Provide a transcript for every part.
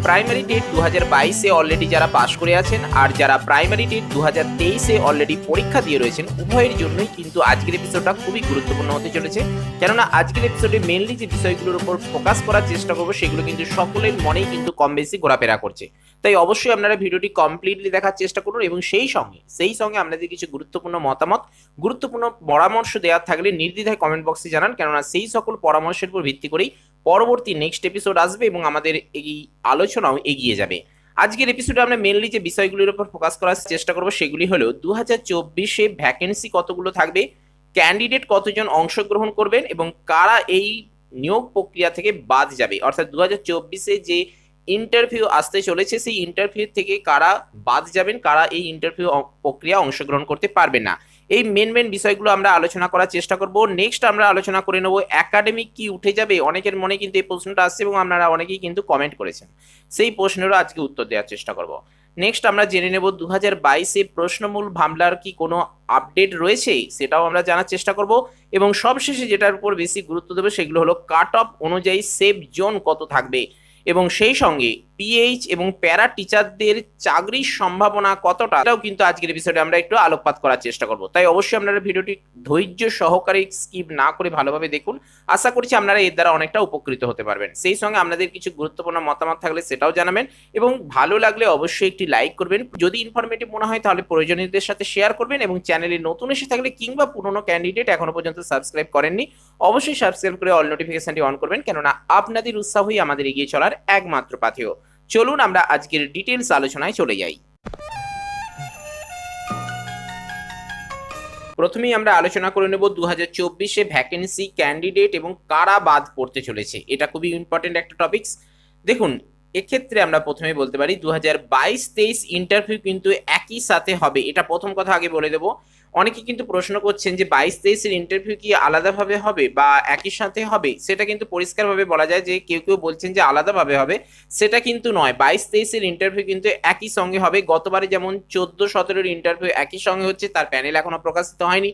Primary TET 2022-এ already যারা পাশ করে আছেন আর যারা প্রাইমারি টেট 2023-এ অলরেডি পরীক্ষা দিয়ে রয়েছেন, উভয়ের জন্যই কিন্তু আজকের এপিসোডটা খুবই গুরুত্বপূর্ণ হতে চলেছে। কেননা আজকের এপিসোডে মেনলি যে বিষয়গুলোর উপর ফোকাস করার চেষ্টা করবো সেগুলো কিন্তু সকলের মনেই কিন্তু কম বেশি ঘোরাফেরা করছে। তাই অবশ্যই আপনারা ভিডিওটি কমপ্লিটলি দেখার চেষ্টা করুন এবং সেই সঙ্গে আপনাদের কিছু গুরুত্বপূর্ণ মতামত, গুরুত্বপূর্ণ পরামর্শ দেওয়ার থাকলে নির্দ্বিধায় কমেন্ট বক্সে জানান। কেননা সেই সকল পরামর্শের উপর ভিত্তি করেই পরবর্তী নেক্সট এপিসোড আসবে এবং আমাদের এই আলোচনাও এগিয়ে যাবে। আজকের এপিসোডে আমরা মেনলি যে বিষয়গুলির উপর ফোকাস করার চেষ্টা করব সেগুলি হলো 2024-এ ভ্যাকেন্সি কতগুলো থাকবে, ক্যান্ডিডেট কতজন অংশগ্রহণ করবেন এবং কারা এই নিয়োগ প্রক্রিয়া থেকে বাদ যাবে। অর্থাৎ 2024-এ যে ইন্টারভিউ আসতে চলেছে সেই ইন্টারভিউ থেকে কারা বাদ যাবেন, কারা এই ইন্টারভিউ প্রক্রিয়া অংশগ্রহণ করতে পারবে না। এই মেন বিষয়গুলো আমরা আলোচনা করার চেষ্টা করব। নেক্সট আমরা আলোচনা করে নেব একাডেমিক কি উঠে যাবে। অনেকের মনে কিন্তু এই প্রশ্নটা আসছে এবং আপনারা অনেকেই কিন্তু কমেন্ট করেছেন, সেই প্রশ্নেরও আজকে উত্তর দেওয়ার চেষ্টা করব। নেক্সট আমরা জেনে নেব 2022-এ প্রশ্নমূল মামলার কি কোনো আপডেট রয়েছে, সেটাও আমরা জানার চেষ্টা করব। এবং সবশেষে যেটার উপর বেশি গুরুত্ব দেবে সেগুলো হলো কাট অফ অনুযায়ী সেফ জোন কত থাকবে এবং সেই সঙ্গে পিএইচ এবং প্যারা টিচারদের চাকরির সম্ভাবনা কতটা, এটাও কিন্তু আজকের এপিসোডে আমরা একটু আলোকপাত করার চেষ্টা করব। তাই অবশ্যই আপনারা ভিডিওটি ধৈর্য সহকারে স্কিপ না করে ভালোভাবে দেখুন। আশা করছি আপনারা এর দ্বারা অনেকটা উপকৃত হতে পারবেন। সেই সঙ্গে আপনাদের কিছু গুরুত্বপূর্ণ মতামত থাকলে সেটাও জানাবেন এবং ভালো লাগলে অবশ্যই একটি লাইক করবেন। যদি ইনফরমেটিভ মনে হয় তাহলে প্রয়োজনীয়দের সাথে শেয়ার করবেন এবং চ্যানেলে নতুন এসে থাকলে কিংবা পুরনো ক্যান্ডিডেট এখনো পর্যন্ত সাবস্ক্রাইব করেননি অবশ্যই সাবস্ক্রাইব করে অল নোটিফিকেশনটি অন করবেন, কেননা আপনাদের উৎসাহই আমাদের এগিয়ে চলার একমাত্র পাথেয়। চলুন আমরা আজকের ডিটেইলস আলোচনায় চলে যাই। প্রথমেই আমরা আলোচনা করে নেব 2024-এ ভ্যাকেন্সি, ক্যান্ডিডেট এবং কারা বাদ পড়তে চলেছে। এটা খুবই ইম্পর্টেন্ট একটা টপিকস। দেখুন, এক্ষেত্রে আমরা প্রথমে বলতে পারি 2022-23 ইন্টারভিউ কিন্তু একই সাথে হবে। এটা প্রথম কথা আগে বলে দেবো। অনেকে কিন্তু প্রশ্ন করছেন যে 22-23-এর ইন্টারভিউ কি আলাদাভাবে হবে বা একই সাথে হবে, সেটা কিন্তু পরিষ্কারভাবে বলা যায় যে কেউ বলছেন যে আলাদাভাবে হবে, সেটা কিন্তু নয়। 22-23-এর ইন্টারভিউ কিন্তু একই সঙ্গে হবে। গতবারে যেমন 14-17-এর ইন্টারভিউ একই সঙ্গে হচ্ছে, তার প্যানেল এখনো প্রকাশিত হয়নি।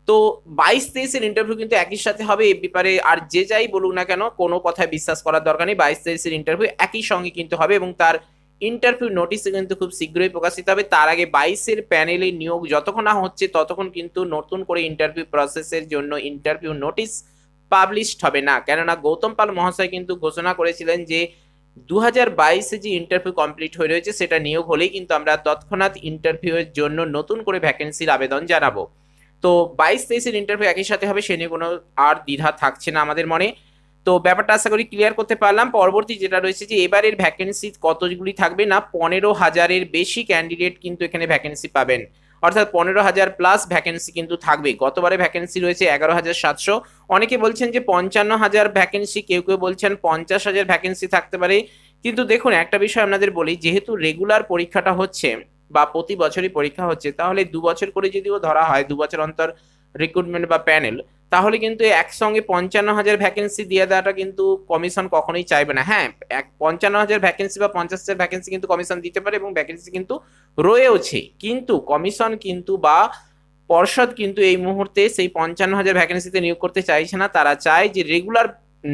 তো 22-23-এর ইন্টারভিউ কিন্তু একই সাথে হবে। এই ব্যাপারে আর যে যাই বলুক না কেন কোনো কথায় বিশ্বাস করার দরকার নেই। 22-23-এর ইন্টারভিউ একই সঙ্গে কিন্তু হবে এবং তার ইন্টারভিউ নোটিশ কিন্তু খুব শীঘ্রই প্রকাশিত হবে। তার আগে 22-এর প্যানেলে নিয়োগ যতক্ষণ না হচ্ছে ততক্ষণ কিন্তু নতুন করে ইন্টারভিউ প্রসেসের জন্য ইন্টারভিউ নোটিশ পাবলিশড হবে না। কেননা গৌতম পাল মহাশয় কিন্তু ঘোষণা করেছিলেন যে 2022-এ যে ইন্টারভিউ কমপ্লিট হয়ে রয়েছে সেটা নিয়োগ হলেই কিন্তু আমরা তৎক্ষণাৎ ইন্টারভিউয়ের জন্য নতুন করে ভ্যাকেন্সির আবেদন জানাবো। তো 22-23-এর ইন্টারভিউ একই সাথে হবে, সে নিয়ে কোনো আর দ্বিধা থাকছে না আমাদের মনে। তো ব্যাপারটা আশা করি ক্লিয়ার করতে পারলাম। পরবর্তী যেটা রয়েছে যে এবারের ভ্যাকেন্সি কতগুলি থাকবে না, 15,000-এর বেশি ক্যান্ডিডেট কিন্তু এখানে ভ্যাকেন্সি পাবেন। অর্থাৎ 15,000 প্লাস ভ্যাকেন্সি কিন্তু থাকবে। গতবারে ভ্যাকেন্সি রয়েছে 11,700। অনেকে বলছেন যে 55,000 ভ্যাকেন্সি, কেউ বলছেন 50,000 ভ্যাকেন্সি থাকতে পারে। কিন্তু দেখুন, একটা বিষয় আপনাদের বলি, যেহেতু রেগুলার পরীক্ষাটা হচ্ছে বা প্রতি বছরই পরীক্ষা হচ্ছে, তাহলে 2 বছর করে যদিও ধরা হয়, 2 বছর অন্তর রিক্রুটমেন্ট বা প্যানেল, তাহলে কিন্তু একসঙ্গে 55,000 ভ্যাকেন্সি দিয়ে দেওয়াটা কিন্তু কমিশন কখনোই চাইবে না। হ্যাঁ, 55,000 ভ্যাকেন্সি বা 50,000 ভ্যাকেন্সি কিন্তু কমিশন দিতে পারে এবং ভ্যাকেন্সি কিন্তু রয়েওছে, কিন্তু কমিশন কিন্তু বা পর্ষদ কিন্তু এই মুহূর্তে সেই 55,000 ভ্যাকেন্সিতে নিয়োগ করতে চাইছে না। তারা চায় যে রেগুলার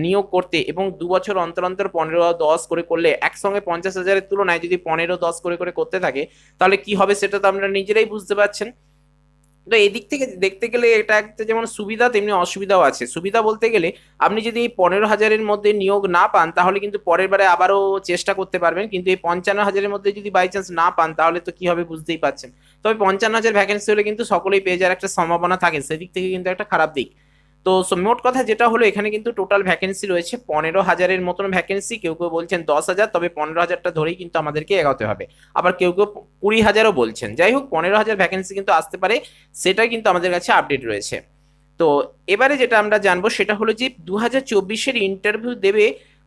নিয়োগ করতে এবং 2 বছর অন্তর 15-10 করে করলে, একসঙ্গে 50,000-এর তুলনায় যদি 15-10 করে করতে থাকে তাহলে কি হবে সেটা তো আপনারা নিজেরাই বুঝতে পারছেন। তো এই দিক থেকে দেখতে গেলে এটা একটা যেমন সুবিধা তেমনি অসুবিধাও আছে। সুবিধা বলতে গেলে আপনি যদি এই 15,000-এর মধ্যে নিয়োগ না পান তাহলে কিন্তু পরের বারে আবারও চেষ্টা করতে পারবেন, কিন্তু এই 55,000-এর মধ্যে যদি বাই চান্স না পান তাহলে তো কি হবে বুঝতেই পারছেন। তবে 55,000 ভ্যাকেন্সি হলে কিন্তু সকলেই পেয়ে যাওয়ার একটা সম্ভাবনা থাকে, সেদিক থেকে কিন্তু একটা খারাপ দিক। তো মোট কথা যেটা হলো, এখানে কিন্তু টোটাল ভ্যাকেন্সি রয়েছে 15,000-এর মতন ভ্যাকেন্সি। কেউ বলছেন 10,000, তবে 15,000টা ধরেই কিন্তু আমাদেরকে এগোতে হবে। আবার কেউ 20,000-ও বলছেন। যাই হোক, 15,000 ভ্যাকেন্সি কিন্তু আসতে পারে, সেটাই কিন্তু আমাদের কাছে আপডেট রয়েছে। তো এবারে যেটা আমরা জানবো সেটা হলো যে 2024-এর ইন্টারভিউ দেবে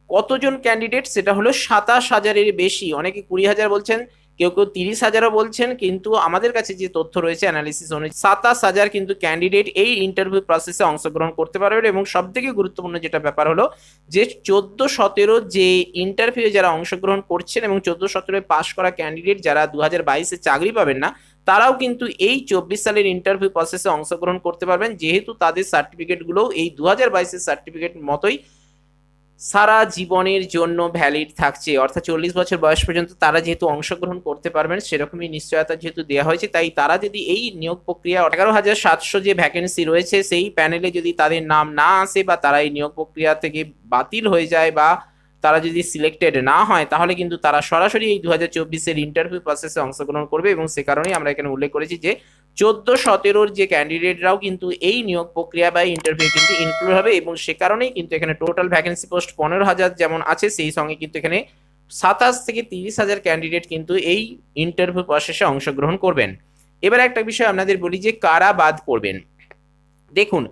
কতজন ক্যান্ডিডেট, সেটা হলো 27,000-এর বেশি। অনেকে 20,000 বলছেন, কেউ 30,000-ও বলছেন, কিন্তু আমাদের কাছে যে তথ্য রয়েছে অ্যানালিসিস অনুযায়ী 27,000 কিন্তু ক্যান্ডিডেট এই ইন্টারভিউ প্রসেসে অংশগ্রহণ করতে পারবে। এবং সব থেকে গুরুত্বপূর্ণ যেটা ব্যাপার হলো যে 14-17 যে ইন্টারভিউ যারা অংশগ্রহণ করছেন এবং 14-17 পাস করা ক্যান্ডিডেট যারা 2022-এ চাকরি পাবেন না, তারাও কিন্তু এই 24 সালের ইন্টারভিউ প্রসেসে অংশগ্রহণ করতে পারবেন, যেহেতু তাদের সার্টিফিকেটগুলো এই 2022-এর সার্টিফিকেট মতোই সারা জীবনের জন্য ভ্যালিড থাকছে, অর্থাৎ 40 বছর বয়স পর্যন্ত তারা যেহেতু অংশগ্রহণ করতে পারবেন সেরকমই নিশ্চয়তা যেহেতু দেওয়া হয়েছে, তাই তারা যদি এই নিয়োগ প্রক্রিয়া 11,700 যে ভ্যাকেন্সি রয়েছে সেই প্যানেলে যদি তাদের নাম না আসে বা তারা এই নিয়োগ প্রক্রিয়া থেকে বাতিল হয়ে যায় বা তারা যদি সিলেক্টেড না হয়, তাহলে কিন্তু তারা সরাসরি এই 2024-এর ইন্টারভিউ প্রসেসে অংশগ্রহণ করবে। এবং সে কারণেই আমরা এখানে উল্লেখ করেছি যে 14-17 যে ক্যান্ডিডেটরাও কিন্তু এই নিয়োগ প্রক্রিয়া বা ইন্টারভিউ কিন্তু ইনক্লুড হবে। এবং সে কারণেই কিন্তু এখানে টোটাল ভ্যাকেন্সি পোস্ট 15,000 যেমন আছে, সেই সঙ্গে কিন্তু এখানে 27 থেকে 30,000 ক্যান্ডিডেট কিন্তু এই ইন্টারভিউ প্রসেসে অংশগ্রহণ করবেন। এবার একটা বিষয় আপনাদের বলি যে কারা বাদ পড়বেন। দেখুন,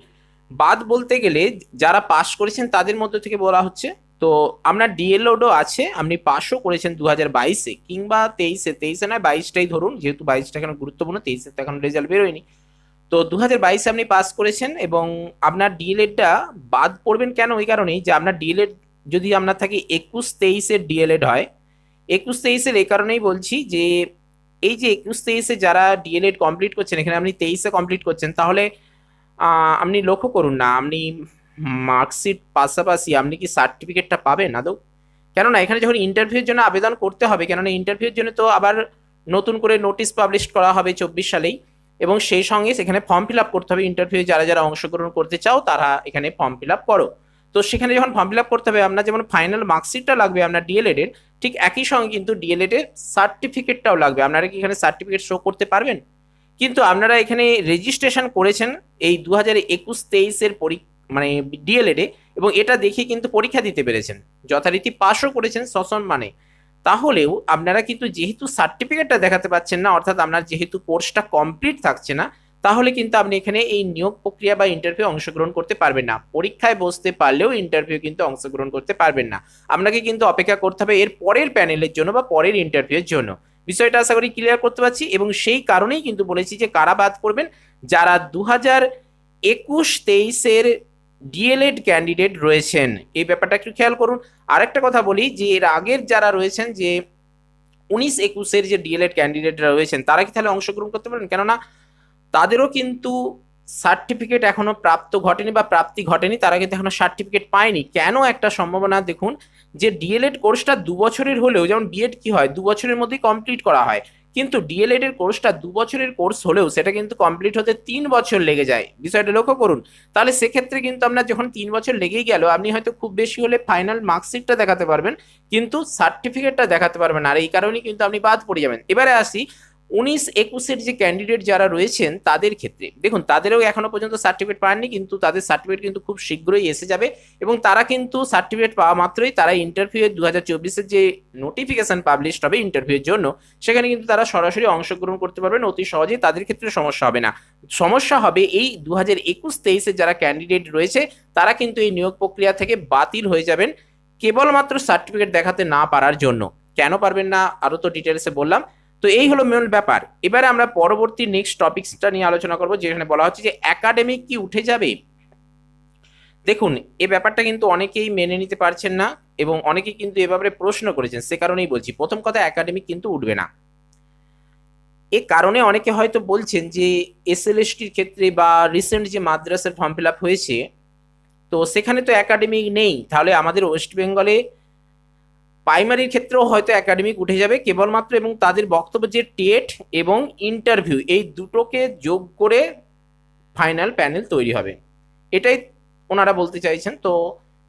বাদ বলতে গেলে যারা পাশ করেছেন তাদের মধ্যে থেকে বলা হচ্ছে, তো আপনার ডিএলওডও আছে, আপনি পাশও করেছেন 2022-এ কিংবা 23-এ নয় 22টাই ধরুন, যেহেতু 22টা এখন গুরুত্বপূর্ণ, 23-এর তো এখন রেজাল্ট বেরোয়নি। তো 2022-এ আপনি পাস করেছেন এবং আপনার ডিএলএডটা বাদ পড়বেন কেন? ওই কারণেই যে আপনার ডিএলএড যদি আপনার থাকে 21-23-এর ডিএলএড হয়, 21-23-এর এই কারণেই বলছি যে এই যে 21-23-এ যারা ডিএলএড কমপ্লিট করছেন, এখানে আপনি 23-এ কমপ্লিট করছেন, তাহলে আপনি লক্ষ্য করুন না, আপনি মার্কশিট পাশাপাশি আপনি কি সার্টিফিকেটটা পাবেন আদৌ? কেননা এখানে যখন ইন্টারভিউর জন্য আবেদন করতে হবে, কেননা ইন্টারভিউর জন্য তো আবার নতুন করে নোটিশ পাবলিশ করা হবে 24 সালেই, এবং সেই সঙ্গে সেখানে ফর্ম ফিল আপ করতে হবে। ইন্টারভিউ যারা যারা অংশগ্রহণ করতে চাও তারা এখানে ফর্ম ফিল আপ করো। তো সেখানে যখন ফর্ম ফিল আপ করতে হবে, আপনার যেমন ফাইনাল মার্কশিটটা লাগবে আপনার ডিএলএড এর, ঠিক একই সঙ্গে কিন্তু ডিএলএড এর সার্টিফিকেটটাও লাগবে। আপনারা কি এখানে সার্টিফিকেট শো করতে পারবেন? কিন্তু আপনারা এখানে রেজিস্ট্রেশন করেছেন এই 2021-23-এর মানে ডিএলএড এ, এবং এটা দেখে কিন্তু পরীক্ষা দিতে পেরেছেন, যথারীতি পাসও করেছেন সসম্মানে। তাহলেও আপনারা কিন্তু যেহেতু সার্টিফিকেটটা দেখাতে পাচ্ছেন না, অর্থাৎ আপনার যেহেতু কোর্সটা কমপ্লিট থাকছে না, তাহলে কিন্তু আপনি এখানে এই নিয়োগ প্রক্রিয়া বা ইন্টারভিউ অংশগ্রহণ করতে পারবেন না। পরীক্ষায় বসতে পারলেও ইন্টারভিউ কিন্তু অংশগ্রহণ করতে পারবেন না। আপনাকে কিন্তু অপেক্ষা করতে হবে এর পরের প্যানেলের জন্য বা পরের ইন্টারভিউয়ের জন্য। বিষয়টা আশা করি ক্লিয়ার করতে পারছি, এবং সেই কারণেই কিন্তু বলেছি যে কারা বাদ পড়বেন, যারা 2021-23-এর ডিএলএড ক্যান্ডিডেট রয়েছেন। এই ব্যাপারটা একটু খেয়াল করুন। আরেকটা কথা বলি যে এর আগের যারা রয়েছেন, যে 19-21-এর যে ডিএলএড ক্যান্ডিডেটরা রয়েছেন, তারা কি তাহলে অংশগ্রহণ করতে পারেন? কেননা তাদেরও কিন্তু সার্টিফিকেট এখনো প্রাপ্ত ঘটেনি বা প্রাপ্তি ঘটেনি, তারা কিন্তু এখনো সার্টিফিকেট পায়নি। কেন? একটা সম্ভাবনা দেখুন, যে ডিএলএড কোর্সটা 2 বছরের হলেও, যেমন বিএড কি হয় 2 বছরের মধ্যেই কমপ্লিট করা হয়, কিন্তু ডিএলএড এর কোর্সটা 2 বছরের কোর্স হলেও সেটা কিন্তু কমপ্লিট হতে 3 বছর লেগে যায়। বিষয়টা লক্ষ্য করুন। তাহলে সেক্ষেত্রে কিন্তু আপনার যখন 3 বছর লেগেই গেল, আপনি হয়তো খুব বেশি হলে ফাইনাল মার্কশিটটা দেখাতে পারবেন, কিন্তু সার্টিফিকেটটা দেখাতে পারবেন না, আর এই কারণেই কিন্তু আপনি বাদ পড়ে যাবেন। এবারে আসি 19-21-এর যে ক্যান্ডিডেট যারা রয়েছেন তাদের ক্ষেত্রে। দেখুন, তাদেরও এখনো পর্যন্ত সার্টিফিকেট পাননি, কিন্তু তাদের সার্টিফিকেট কিন্তু খুব শীঘ্রই এসে যাবে, এবং তারা কিন্তু সার্টিফিকেট পাওয়া মাত্রই তারা ইন্টারভিউ 2024-এর যে নোটিফিকেশন পাবলিশ হবে ইন্টারভিউর জন্য, সেখানে কিন্তু তারা সরাসরি অংশগ্রহণ করতে পারবেন অতি সহজেই। তাদের ক্ষেত্রে সমস্যা হবে না। সমস্যা হবে এই 2021-23-এর যারা ক্যান্ডিডেট রয়েছে, তারা কিন্তু এই নিয়োগ প্রক্রিয়া থেকে বাতিল হয়ে যাবেন কেবলমাত্র সার্টিফিকেট দেখাতে না পারার জন্য। কেন পারবেন না আরো তো ডিটেলসে বললাম। তো এই হলো মূল ব্যাপার। এবারে আমরা পরবর্তী নেক্সট টপিকসটা নিয়ে আলোচনা করব, যেখানে বলা হচ্ছে যে একাডেমিক কি উঠে যাবে। দেখুন, এই ব্যাপারটা কিন্তু অনেকেই মেনে নিতে পারছেন না, এবং অনেকেই কিন্তু এ ব্যাপারে প্রশ্ন করেছেন। সে কারণেই বলছি, প্রথম কথা, একাডেমিক কিন্তু উঠবে না। এ কারণে অনেকে হয়তো বলছেন যে এসএলএসটির ক্ষেত্রে বা রিসেন্ট যে মাদ্রাসার ফর্ম ফিল আপ হয়েছে, তো সেখানে তো একাডেমিক নেই, তাহলে আমাদের ওয়েস্ট বেঙ্গলে প্রাইমারির ক্ষেত্রেও হয়তো একাডেমিক উঠে যাবে কেবলমাত্র, এবং তাদের বক্তব্য যে টেট এবং ইন্টারভিউ এই দুটোকে যোগ করে ফাইনাল প্যানেল তৈরি হবে, এটাই ওনারা বলতে চাইছেন। তো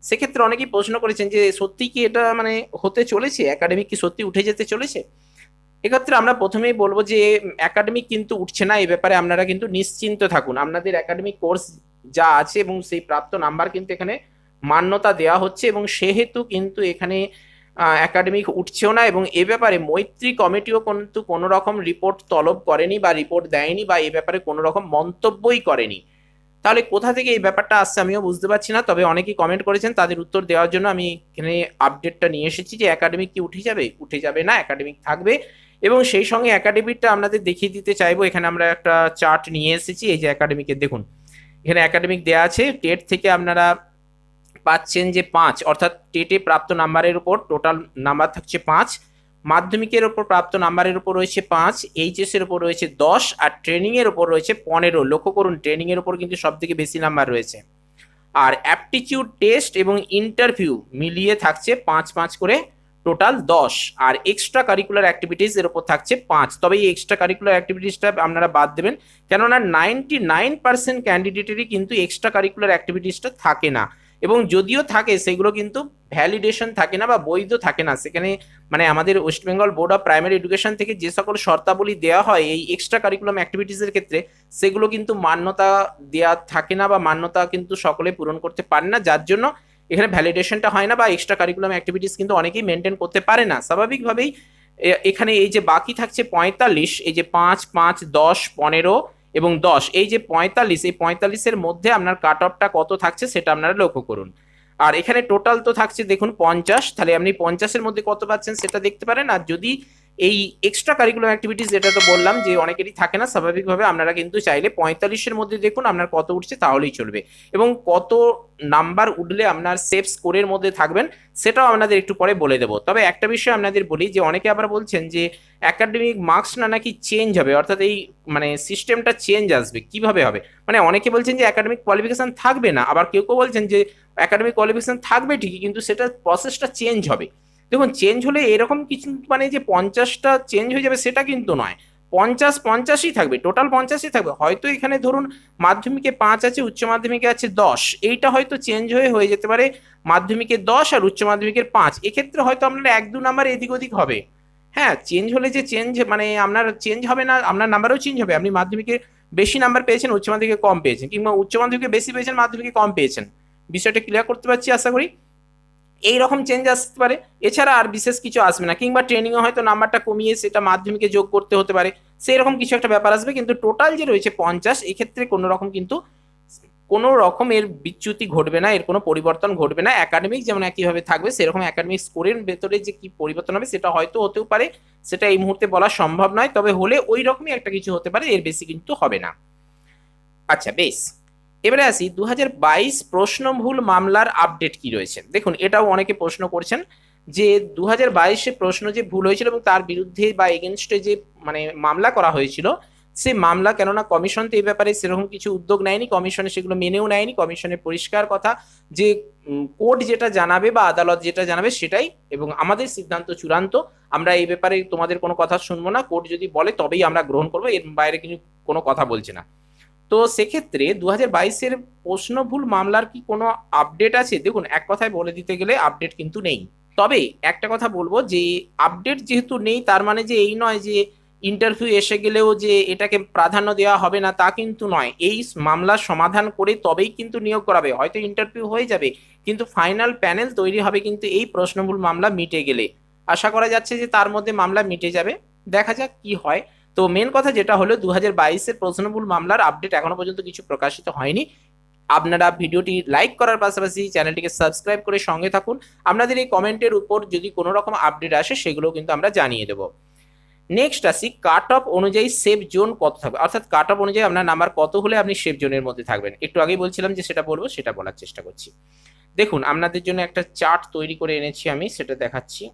সেক্ষেত্রে অনেকেই প্রশ্ন করেছেন যে সত্যি কি এটা মানে হতে চলেছে, একাডেমিক কি সত্যি উঠে যেতে চলেছে? এক্ষেত্রে আমরা প্রথমেই বলবো যে একাডেমিক কিন্তু উঠছে না। এই ব্যাপারে আপনারা কিন্তু নিশ্চিন্ত থাকুন। আপনাদের একাডেমিক কোর্স যা আছে এবং সেই প্রাপ্ত নাম্বার কিন্তু এখানে মান্যতা দেওয়া হচ্ছে, এবং সেহেতু কিন্তু এখানে একাডেমিক উঠছেও না। এবং এ ব্যাপারে মৈত্রী কমিটিও কিন্তু কোনো রকম রিপোর্ট তলব করেনি বা রিপোর্ট দেয়নি, বা এ ব্যাপারে কোনো রকম মন্তব্যই করেনি। তাহলে কোথা থেকে এই ব্যাপারটা আসছে আমিও বুঝতে পারছি না। তবে অনেকেই কমেন্ট করেছেন, তাদের উত্তর দেওয়ার জন্য আমি এখানে আপডেটটা নিয়ে এসেছি যে একাডেমিক কি উঠে যাবে? উঠে যাবে না, একাডেমিক থাকবে। এবং সেই সঙ্গে একাডেমিকটা আপনাদের দেখিয়ে দিতে চাইবো। এখানে আমরা একটা চার্ট নিয়ে এসেছি, এই যে একাডেমিকের দেখুন, এখানে একাডেমিক দেওয়া আছে। টেট থেকে আপনারা পাচ্ছেন যে 5, অর্থাৎ টেটে প্রাপ্ত নাম্বারের উপর টোটাল নাম্বার থাকছে 5, মাধ্যমিকের উপর প্রাপ্ত নাম্বারের উপর রয়েছে 5, এইচএস এর উপর রয়েছে 10, আর ট্রেনিং এর উপর রয়েছে 15। লক্ষ্য করুন, ট্রেনিং এর উপর কিন্তু সব থেকে বেশি নাম্বার রয়েছে। আর অ্যাপটিটিউড টেস্ট এবং ইন্টারভিউ মিলিয়ে থাকছে 5 করে, টোটাল 10। আর এক্সট্রা কারিকুলার অ্যাক্টিভিটিস এর উপর থাকছে 5। তবে এই এক্সট্রা কারিকুলার অ্যাক্টিভিটিসটা আপনারা বাদ দেবেন, কেননা 99% ক্যান্ডিডেটেরই কিন্তু এক্সট্রা কারিকুলার অ্যাক্টিভিটিসটা থাকে না, এবং যদিও থাকে সেগুলো কিন্তু ভ্যালিডেশন থাকে না বা বৈধ থাকে না। সেখানে মানে আমাদের West Bengal board of primary education থেকে যে সকল শর্তাবলী দেওয়া হয় এই এক্সট্রা কারিকুলাম অ্যাক্টিভিটিসের ক্ষেত্রে, সেগুলো কিন্তু মান্যতা দেওয়া থাকে না বা মান্যতা কিন্তু সকলে পূরণ করতে পারে না, যার জন্য এখানে ভ্যালিডেশনটা হয় না বা এক্সট্রা কারিকুলাম অ্যাক্টিভিটিস কিন্তু অনেকেই মেনটেন করতে পারে না। স্বাভাবিকভাবেই এখানে এই যে বাকি থাকছে 45, এই যে 5, 5, 10, 15 এবং 10, এই যে 45, এই 45-এর মধ্যে আপনার কাট অফটা কত থাকছে সেটা আপনারা লক্ষ্য করুন। আর এখানে টোটাল তো থাকছে দেখুন 50, তাহলে আপনি 50-এর মধ্যে কত পাচ্ছেন সেটা দেখতে পারেন। আর যদি এই এক্সট্রা কারিকুলাম অ্যাক্টিভিটিস, যেটা তো বললাম যে অনেকেরই থাকে না, স্বাভাবিকভাবে আপনারা কিন্তু চাইলে 45-এর মধ্যে দেখুন আপনার কত উঠছে তাহলেই চলবে, এবং কত নাম্বার উঠলে আপনার সেফ স্কোরের মধ্যে থাকবেন সেটাও আপনাদের একটু পরে বলে দেবো। তবে একটা বিষয় আপনাদের বলি যে অনেকে আবার বলছেন যে একাডেমিক মার্কস নাকি চেঞ্জ হবে, অর্থাৎ এই মানে সিস্টেমটা চেঞ্জ আসবে, কিভাবে হবে? মানে অনেকে বলছেন যে একাডেমিক কোয়ালিফিকেশন থাকবে না, আবার কেউ কেউ বলছেন যে একাডেমিক কোয়ালিফিকেশন থাকবে ঠিকই, কিন্তু সেটা প্রসেসটা চেঞ্জ হবে। দেখুন, চেঞ্জ হলে এরকম কিছু মানে যে 50টা চেঞ্জ হয়ে যাবে সেটা কিন্তু নয়, 50-50ই থাকবে, টোটাল 50ই থাকবে। হয়তো এখানে ধরুন মাধ্যমিকে 5 আছে, উচ্চ মাধ্যমিকে আছে 10, এইটা হয়তো চেঞ্জ হয়ে যেতে পারে মাধ্যমিকে 10 আর উচ্চ মাধ্যমিকের 5। এক্ষেত্রে হয়তো আপনার 1-2 নাম্বার এদিক ওদিক হবে। হ্যাঁ, চেঞ্জ হলে যে চেঞ্জ মানে আপনার চেঞ্জ হবে না, আপনার নাম্বারও চেঞ্জ হবে। আপনি মাধ্যমিকে বেশি নাম্বার পেয়েছেন, উচ্চ মাধ্যমিকে কম পেয়েছেন, কিংবা উচ্চ মাধ্যমিকে বেশি পেয়েছেন, মাধ্যমিকে কম পেয়েছেন। বিষয়টা ক্লিয়ার করতে পারছি আশা করি। এই রকম চেঞ্জ আসতে পারে, এছাড়া আর বিশেষ কিছু আসবে না। কিংবা ট্রেনিংয়ে হয়তো নাম্বারটা কমিয়ে সেটা মাধ্যমিকে যোগ করতে হতে পারে, সেই রকম কিছু একটা ব্যাপার আসবে। কিন্তু টোটাল যে রয়েছে 50, এক্ষেত্রে কোনো রকম কিন্তু কোনো রকম এর বিচ্যুতি ঘটবে না, এর কোনো পরিবর্তন ঘটবে না। একাডেমিক যেমন একইভাবে থাকবে, সেরকম একাডেমিক স্কোরের ভেতরে যে কি পরিবর্তন হবে সেটা হয়তো হতেও পারে, সেটা এই মুহূর্তে বলা সম্ভব নয়। তবে হলে ওই রকমই একটা কিছু হতে পারে, এর বেশি কিন্তু হবে না। আচ্ছা, বেশ, এবারে আসি 2022 প্রশ্নভুল মামলার আপডেট কি রয়েছে। দেখুন, এটাও অনেকে প্রশ্ন করছেন যে 2022-এ প্রশ্ন যে ভুল হয়েছিল এবং তার বিরুদ্ধে বা এগেনস্টে যে মানে মামলা করা হয়েছিল, সে মামলা, কেননা কমিশন তো এই ব্যাপারে সেরকম কিছু উদ্যোগ নেয়নি, কমিশনে সেগুলো মেনেও নেয়নি। কমিশনের পরিষ্কার কথা যে কোর্ট যেটা জানাবে বা আদালত যেটা জানাবে সেটাই, এবং আমাদের সিদ্ধান্ত চূড়ান্ত, আমরা এই ব্যাপারে তোমাদের কোনো কথা শুনবো না, কোর্ট যদি বলে তবেই আমরা গ্রহণ করবো, এর বাইরে কিন্তু কোনো কথা বলছে না। তো সেক্ষেত্রে 2022-এর প্রশ্নভুল মামলার কি কোনো আপডেট আছে? দেখুন, এক কথায় বলে দিতে গেলে আপডেট কিন্তু নেই। তবে একটা কথা বলবো যে আপডেট যেহেতু নেই তার মানে যে এই নয় যে ইন্টারভিউ এসে গেলেও যে এটাকে প্রাধান্য দেওয়া হবে না, তা কিন্তু নয়। এই মামলার সমাধান করে তবেই কিন্তু নিয়োগ করাবে। হয়তো ইন্টারভিউ হয়ে যাবে, কিন্তু ফাইনাল প্যানেল তৈরি হবে কিন্তু এই প্রশ্নভুল মামলা মিটে গেলে। আশা করা যাচ্ছে যে তার মধ্যে মামলা মিটে যাবে, দেখা যাক কি হয়। তো মেন কথা যেটা হলো 2022-এর প্রশ্নভুল মামলার আপডেট এখনো পর্যন্ত কিছু প্রকাশিত হয়নি। আপনারা ভিডিওটি লাইক করার পাশাপাশি চ্যানেলটিকে সাবস্ক্রাইব করে সঙ্গে থাকুন। আপনাদের এই কমেন্টের উপর যদি কোনো রকম আপডেট আসে সেগুলো কিন্তু আমরা জানিয়ে দেবো। নেক্সট আসি, কাট অফ অনুযায়ী সেফ জোন কত থাকবে, অর্থাৎ কাট অফ অনুযায়ী আপনার নাম্বার কত হলে আপনি সেফ জোনের মধ্যে থাকবেন। একটু আগেই বলছিলাম যে সেটা বলবো, সেটা বলার চেষ্টা করছি। দেখুন, আপনাদের জন্য একটা চার্ট তৈরি করে এনেছি আমি, সেটা দেখাচ্ছি।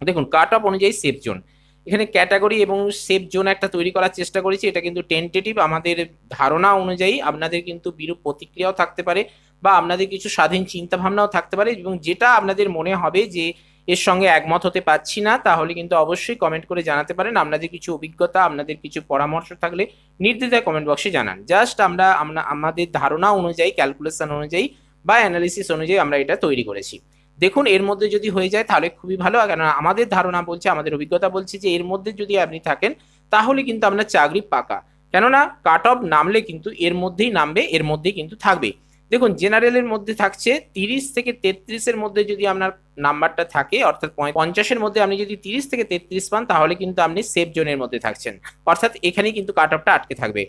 দেখুন, কাট অফ অনুযায়ী সেফ জোন, এখানে ক্যাটাগরি এবং সেফ জোন একটা তৈরি করার চেষ্টা করেছি। এটা কিন্তু টেন্টেটিভ, আমাদের ধারণা অনুযায়ী আপনাদের কিন্তু বিরূপ প্রতিক্রিয়াও থাকতে পারে বা আপনাদের কিছু স্বাধীন চিন্তা ভাবনাও থাকতে পারে, এবং যেটা আপনাদের মনে হবে যে এর সঙ্গে একমত হতে পারছি না, তাহলে কিন্তু অবশ্যই কমেন্ট করে জানাতে পারেন। আপনাদের কিছু অভিজ্ঞতা, আপনাদের কিছু পরামর্শ থাকলে নির্দ্বিধায় কমেন্ট বক্সে জানান। জাস্ট আমরা আমাদের ধারণা অনুযায়ী, ক্যালকুলেশন অনুযায়ী বা অ্যানালিসিস অনুযায়ী আমরা এটা তৈরি করেছি। দেখুন, এর মধ্যে যদি হয়ে যায় তাহলে খুবই ভালো, কেননা আমাদের ধারণা বলছে, আমাদের অভিজ্ঞতা বলছে যে এর মধ্যে যদি আপনি থাকেন তাহলে কিন্তু আপনার চাকরি পাকা, কেননা কাট অফ নামলে কিন্তু এর মধ্যেই নামবে, এর মধ্যেই কিন্তু থাকবে। দেখুন, জেনারেলের মধ্যে থাকছে 30 থেকে 33-এর মধ্যে যদি আপনার নাম্বারটা থাকে, অর্থাৎ 50-এর মধ্যে আপনি যদি 30 থেকে 33 পান তাহলে কিন্তু আপনি সেফ জোনের মধ্যে থাকছেন, অর্থাৎ এখানেই কিন্তু কাট অফটা আটকে থাকবে।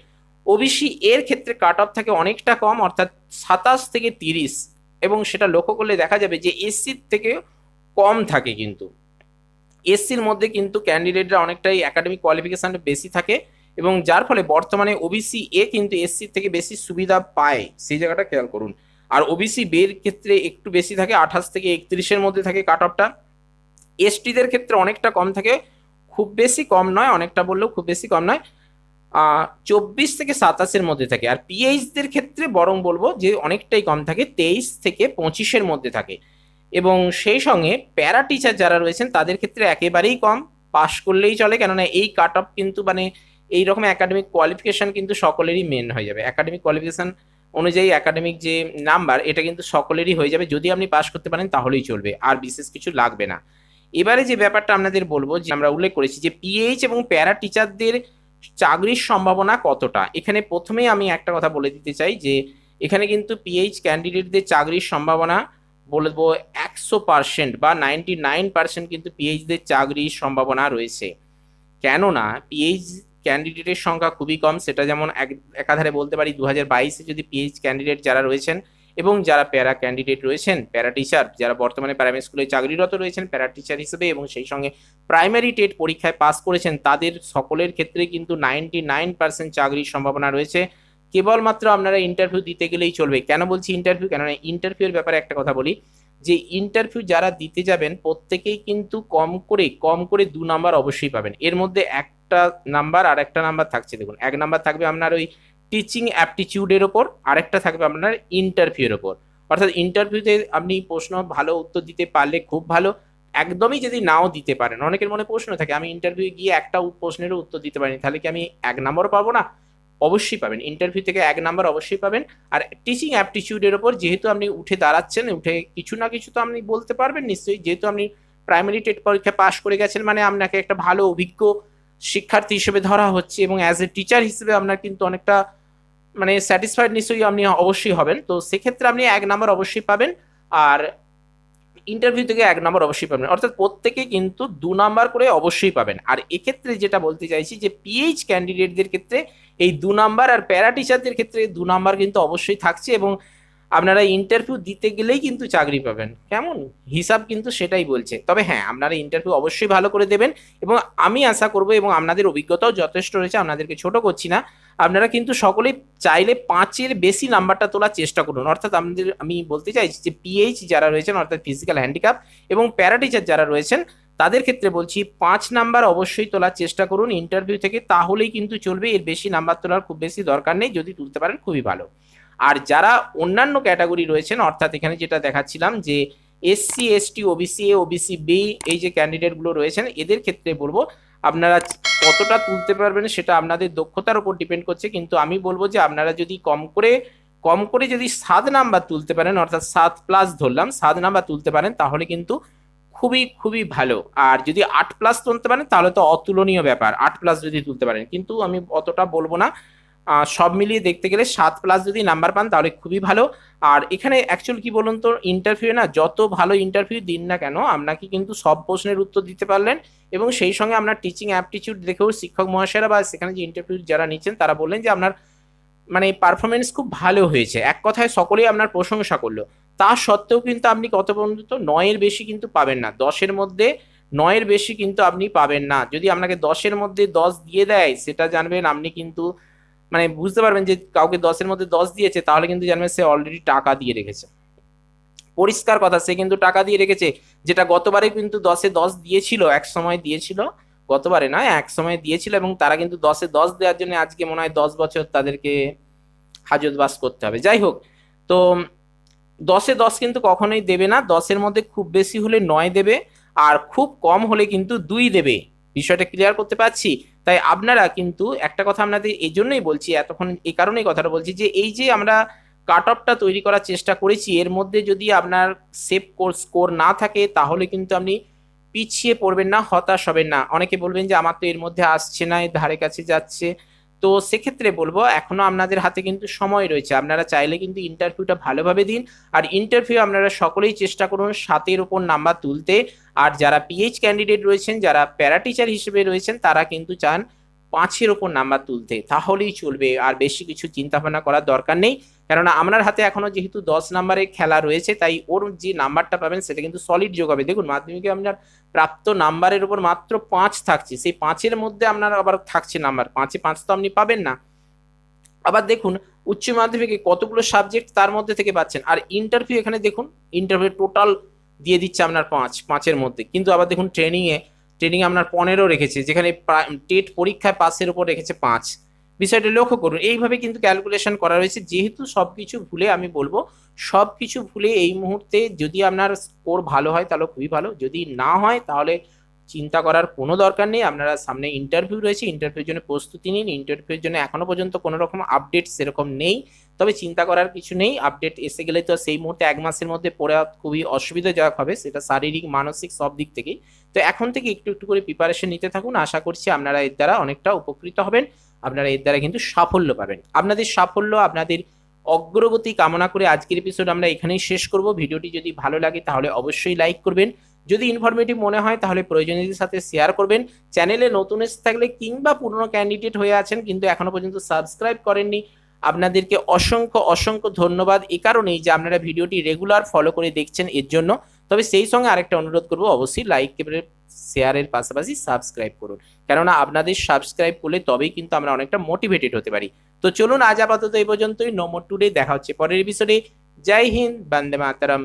ওবিসি এর ক্ষেত্রে কাট অফ থাকে অনেকটা কম, অর্থাৎ 27 থেকে 30, এবং সেটা লক্ষ্য করলে দেখা যাবে যে এসসির থেকে কম থাকে। কিন্তু এসসির মধ্যে কিন্তু ক্যান্ডিডেটরা অনেকটাই একাডেমিক কোয়ালিফিকেশন বেশি থাকে, এবং যার ফলে বর্তমানে ওবিসি এ কিন্তু এসসি থেকে বেশি সুবিধা পায়, সেই জায়গাটা খেয়াল করুন। আর ওবিসি বের ক্ষেত্রে একটু বেশি থাকে, 28 থেকে 31-এর মধ্যে থাকে কাট অফটা। এসটিদের ক্ষেত্রে অনেকটা কম থাকে, খুব বেশি কম নয়, অনেকটা বললেও খুব বেশি কম নয়। 24 থেকে 27-এর মধ্যে থাকে। আর পিএইচদের ক্ষেত্রে বরং বলবো যে অনেকটাই কম থাকে, 23 থেকে 25-এর মধ্যে থাকে। এবং সেই সঙ্গে প্যারা টিচার যারা রয়েছেন তাদের ক্ষেত্রে একেবারেই কম, পাশ করলেই চলে, কেননা এই কাট অফ কিন্তু মানে এইরকম একাডেমিক কোয়ালিফিকেশন কিন্তু সকলেরই মেন হয়ে যাবে। একাডেমিক কোয়ালিফিকেশন অনুযায়ী একাডেমিক যে নাম্বার এটা কিন্তু সকলেরই হয়ে যাবে, যদি আপনি পাশ করতে পারেন তাহলেই চলবে, আর বিশেষ কিছু লাগবে না। এবারে যে ব্যাপারটা আপনাদের বলবো, যে আমরা উল্লেখ করেছি যে পিএইচ এবং প্যারা টিচারদের চাকরির সম্ভাবনা কতটা। এখানে প্রথমেই আমি একটা কথা বলে দিতে চাই যে এখানে কিন্তু পিএইচ ক্যান্ডিডেটদের চাকরির সম্ভাবনা বলবো 100% বা 99% কিন্তু পিএইচদের চাকরির সম্ভাবনা রয়েছে। কেননা পিএইচ ক্যান্ডিডেটের সংখ্যা খুবই কম, সেটা যেমন একাধারে বলতে পারি 2022-এ যদি পিএইচ ক্যান্ডিডেট যারা রয়েছেন এবং যারা প্যারা ক্যান্ডিডেট রয়েছেন, প্যারা টিচার যারা বর্তমানে প্রাইমারি স্কুলে চাকরিরত রয়েছেন প্যারা টিচার হিসেবে এবং সেই সঙ্গে প্রাইমারি টেট পরীক্ষায় পাস করেছেন, তাদের সকলের ক্ষেত্রে কিন্তু 99% চাকরির সম্ভাবনা রয়েছে। কেবলমাত্র আপনারা ইন্টারভিউ দিতে গেলেই চলবে। কেন বলছি ইন্টারভিউ, কেননা ইন্টারভিউর ব্যাপারে একটা কথা বলি, যে ইন্টারভিউ যারা দিতে যাবেন প্রত্যেকেই কিন্তু কম করে 2 নাম্বার অবশ্যই পাবেন। এর মধ্যে একটা নাম্বার আর একটা নাম্বার থাকছে, দেখুন এক নাম্বার থাকবে আপনার ওই টিচিং অ্যাপটিটিউডের ওপর, আরেকটা থাকবে আপনার ইন্টারভিউর ওপর। অর্থাৎ ইন্টারভিউতে আপনি প্রশ্ন ভালো উত্তর দিতে পারলে খুব ভালো, একদমই যদি নাও দিতে পারেন, অনেকের মনে প্রশ্ন থাকে আমি ইন্টারভিউ গিয়ে একটা প্রশ্নেরও উত্তর দিতে পারিনি, তাহলে কি আমি 1 নাম্বারও পাবো না? অবশ্যই পাবেন, ইন্টারভিউ থেকে 1 নাম্বার অবশ্যই পাবেন। আর টিচিং অ্যাপটিটিউডের ওপর যেহেতু আপনি উঠে দাঁড়াচ্ছেন, উঠে কিছু না কিছু তো আপনি বলতে পারবেন নিশ্চয়ই, যেহেতু আপনি প্রাইমারি টেট পরীক্ষা পাশ করে গেছেন, মানে আপনাকে একটা ভালো অভিজ্ঞ শিক্ষার্থী হিসেবে ধরা হচ্ছে এবং অ্যাজ এ টিচার হিসেবে আপনার কিন্তু অনেকটা মানে স্যাটিসফাইড নিশ্চয়ই আপনি অবশ্যই হবেন। তো সেক্ষেত্রে আপনি 1 নাম্বার অবশ্যই পাবেন, আর ইন্টারভিউ থেকে 1 নাম্বার অবশ্যই পাবেন, অর্থাৎ প্রত্যেকে কিন্তু 2 নাম্বার করে অবশ্যই পাবেন। আর এক্ষেত্রে যেটা বলতে চাইছি যে পিএইচ ক্যান্ডিডেটদের ক্ষেত্রে এই 2 নাম্বার, আর প্যারা টিচারদের ক্ষেত্রে 2 নাম্বার কিন্তু অবশ্যই থাকছে, এবং আপনারা ইন্টারভিউ দিতে গেলেই কিন্তু চাকরি পাবেন। কেমন হিসাব কিন্তু সেটাই বলছে। তবে হ্যাঁ, আপনারা ইন্টারভিউ অবশ্যই ভালো করে দেবেন, এবং আমি আশা করব, এবং আপনাদের অভিজ্ঞতাও যথেষ্ট রয়েছে, আপনাদেরকে ছোট করছি না, আপনারা কিন্তু সকলেই চাইলে 5-এর বেশি নাম্বারটা তোলার চেষ্টা করুন। অর্থাৎ আমি বলতে চাইছি যে পিএইচ যারা রয়েছেন অর্থাৎ ফিজিক্যাল হ্যান্ডিক্যাপ এবং প্যারা টিচার যারা রয়েছেন তাদের ক্ষেত্রে বলছি 5 নাম্বার অবশ্যই তোলার চেষ্টা করুন ইন্টারভিউ থেকে, তাহলেই কিন্তু চলবে। এর বেশি নাম্বার তোলার খুব বেশি দরকার নেই, যদি তুলতে পারেন খুবই ভালো। আর যারা অন্যান্য ক্যাটাগরি রয়েছেন, অর্থাৎ এখানে যেটা দেখাচ্ছিলাম যে SC ST OBC A OBC B, এই যে ক্যান্ডিডেটগুলো রয়েছেন এদের ক্ষেত্রে বলবো আপনারা কতটা তুলতে পারবেন সেটা আপনাদের দক্ষতার উপর ডিপেন্ড করছে, কিন্তু আমি বলবো যে আপনারা যদি কম করে যদি 7 নাম্বার তুলতে পারেন, অর্থাৎ 7+ ধরলাম, 7 নাম্বার তুলতে পারেন তাহলে কিন্তু খুবই খুবই ভালো। আর যদি 8+ তুলতে পারেন তাহলে তো অতুলনীয় ব্যাপার, 8+ যদি তুলতে পারেন, কিন্তু আমি অতটা বলবো না। সব মিলিয়ে দেখতে গেলে 7+ যদি নাম্বার পান তাহলে খুবই ভালো। আর এখানে অ্যাকচুয়ালি কি বলুন তো, ইন্টারভিউ না যত ভালো ইন্টারভিউ দিন না কেন, আপনাকে কিন্তু সব প্রশ্নের উত্তর দিতে পারলেন, এবং সেই সঙ্গে আপনার টিচিং অ্যাপটিটিউড দেখেও শিক্ষক মহাশয়রা বা সেখানে যে ইন্টারভিউ যারা নিচ্ছেন তারা বললেন যে আপনার মানে পারফরমেন্স খুব ভালো হয়েছে, এক কথায় সকলেই আপনার প্রশংসা করলো। তা সত্ত্বেও কিন্তু আপনি কত পর্যন্ত 9-এর বেশি কিন্তু পাবেন না, 10-এর মধ্যে 9-এর বেশি কিন্তু আপনি পাবেন না। যদি আপনাকে 10-এর মধ্যে 10 দিয়ে দেয়, সেটা জানবেন আপনি কিন্তু মানে বুঝতে পারবেন যে কাউকে 10-এর মধ্যে 10 দিয়েছে, তাহলে কিন্তু জানবেন সে অলরেডি টাকা দিয়ে রেখেছে। পরিষ্কার কথা, সে কিন্তু টাকা দিয়ে রেখেছে, যেটা গতবারে কিন্তু 10-এ 10 দিয়েছিল, এক সময় দিয়েছিল, গতবারে নয় এক সময় দিয়েছিল, এবং তারা কিন্তু 10-এ 10 দেওয়ার জন্য আজকে মনে হয় 10 বছর তাদেরকে হাজতবাস করতে হবে। যাই হোক, তো 10-এ 10 কিন্তু কখনোই দেবে না, 10-এর মধ্যে খুব বেশি হলে 9 দেবে, আর খুব কম হলে কিন্তু 2 দেবে। বিষয়টা ক্লিয়ার করতে পারছি? তাই আপনারা কিন্তু একটা কথা আপনাদের এই জন্যই বলছি, এতক্ষণ এই কারণেই কথাটা বলছি, যে এই যে আমরা কাট অফটা তৈরি করার চেষ্টা করেছি, এর মধ্যে যদি আপনার সেভ স্কোর না থাকে তাহলে কিন্তু আপনি পিছিয়ে পড়বেন না, হতাশ হবেন না। অনেকে বলবেন যে আমার তো এর মধ্যে আসছে না, এর ধারে কাছে যাচ্ছে, তো সেক্ষেত্রে বলবো এখনো আপনাদের হাতে কিন্তু সময় রয়েছে, আপনারা চাইলে কিন্তু ইন্টারভিউটা ভালোভাবে দিন। আর ইন্টারভিউ আপনারা সকলেই চেষ্টা করুন 7-এর উপর নাম্বার তুলতে। আর যারা পিএইচ ক্যান্ডিডেট রয়েছেন, যারা প্যারা টিচার হিসেবে রয়েছেন, তারা কিন্তু চান 5-এর উপর নাম্বার তুলতে, তাহলেই চলবে, আর বেশি কিছু চিন্তা ভাবনা করার দরকার নেই। কেননা আপনার হাতে এখনো যেহেতু 10 নাম্বারের খেলা রয়েছে, তাই ওর যে নাম্বারটা পাবেন সেটা কিন্তু সলিড যোগ হবে। দেখুন মাধ্যমিকে আপনার প্রাপ্ত নাম্বারের উপর মাত্র 5 থাকছে, সেই 5-এর মধ্যে আপনার আবার থাকছে নাম্বার 5-এ 5 তো আপনি পাবেন না। আবার দেখুন উচ্চ মাধ্যমিকে কতগুলো সাবজেক্ট তার মধ্যে থেকে পাচ্ছেন, আর ইন্টারভিউ এখানে দেখুন ইন্টারভিউ টোটাল দিয়ে দিচ্ছে আপনার 5-5-এর মধ্যে, কিন্তু আবার দেখুন ট্রেনিং আপনার 15 রেখেছে, যেখানে টেট পরীক্ষায় পাসের উপর রেখেছে 5। বিষয়টা লক্ষ্য করুন, এইভাবে কিন্তু ক্যালকুলেশন করা রয়েছে। যেহেতু সবকিছু ভুলে আমি বলবো সবকিছু ভুলে এই মুহূর্তে যদি আপনার স্কোর ভালো হয় তাহলে খুবই ভালো, যদি না হয় তাহলে চিন্তা করার কোনো দরকার নেই। আপনারা সামনে ইন্টারভিউ রয়েছে, ইন্টারভিউর জন্য প্রস্তুতি নিন। ইন্টারভিউর জন্য এখনো পর্যন্ত কোনো রকম আপডেট সেরকম নেই, তবে চিন্তা করার কিছু নেই। আপডেট এসে গেলে তো সেই মুহূর্তে 1 মাসের মধ্যে পড়া খুবই অসুবিধাজনক হবে, সেটা শারীরিক মানসিক সব দিক থেকেই। তো এখন থেকে একটু একটু করে প্রিপারেশন নিতে থাকুন, আশা করছি আপনারা এর দ্বারা অনেকটা উপকৃত হবেন। আপনারা এর দ্বারা কিন্তু সাফল্য পাবেন। আপনাদের সাফল্য, আপনাদের অগ্রগতি কামনা করে আজকের এপিসোড আমরা এখানেই শেষ করব। ভিডিওটি যদি ভালো লাগে তাহলে অবশ্যই লাইক করবেন, যদি ইনফরমেটিভ মনে হয় তাহলে প্রয়োজনীয়দের সাথে শেয়ার করবেন। চ্যানেলে নতুন এসে থাকলে কিংবা পুরনো ক্যান্ডিডেট হয়ে আছেন কিন্তু এখনো পর্যন্ত সাবস্ক্রাইব করেননি, আপনাদেরকে অসংখ্য অসংখ্য ধন্যবাদ এ কারণেই যে আপনারা ভিডিওটি রেগুলার ফলো করে দেখছেন এর জন্য। তবে সেই সঙ্গে আরেকটা অনুরোধ করবো, অবশ্যই লাইক শেয়ারের পাশাপাশি সাবস্ক্রাইব করুন, কেননা আপনাদের সাবস্ক্রাইব করলে তবেই কিন্তু আমরা অনেকটা মোটিভেটেড হতে পারি। তো চলুন আজ আপাতত এই পর্যন্তই। নো মোর টুডে, দেখা হচ্ছে পরের এপিসোডে। জয় হিন্দ, বন্দে মাতরম।